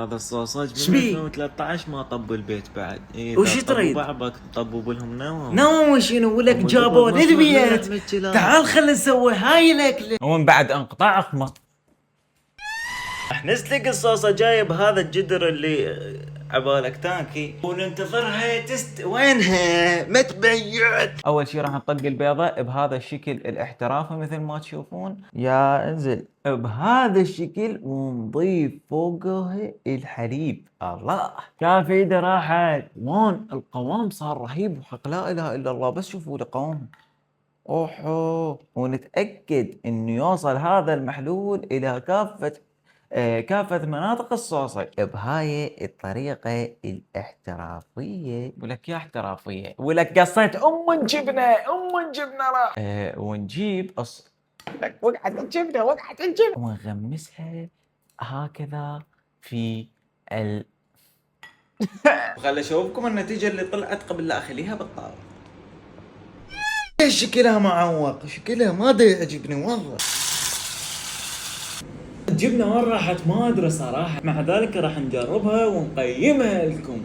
هذا الصوصاج من شبيه؟ 2013 ما طبوا البيت بعد. وش تريد؟ بعضك طبوا لهم نوم. نوم شنو ولك جابوا للبيت؟ تعال خلينا نسوي هاي الاكله. ومن بعد انقطاع خمس. احنا لك الصوصة جاية بهذا الجدر اللي عبالك تاكي وننتظرها وينها ما تبيعت. اول شي راح نطق البيضة بهذا الشكل الاحترافي مثل ما تشوفون. يا انزل بهذا الشكل ونضيف فوقها الحليب. الله شاف ايده راحت. وان القوام صار رهيب وحق لا اله الا الله. بس شوفوا القوام. اوحو. ونتأكد انه يوصل هذا المحلول الى كافة مناطق الصوصة بهاي الطريقة الاحترافية. ولك يا احترافية ولك قصيت الجبنة راح. ونجيب لك وقعة الجبنة ونغمسها هكذا في خل اشوفكم النتيجة اللي طلعت قبل لا اخليها بالطاولة. شكلها معوق، شكلها ما دا يعجبني والله. الجبنة وين راحت ما ادري صراحة. مع ذلك راح نجربها ونقيمها لكم.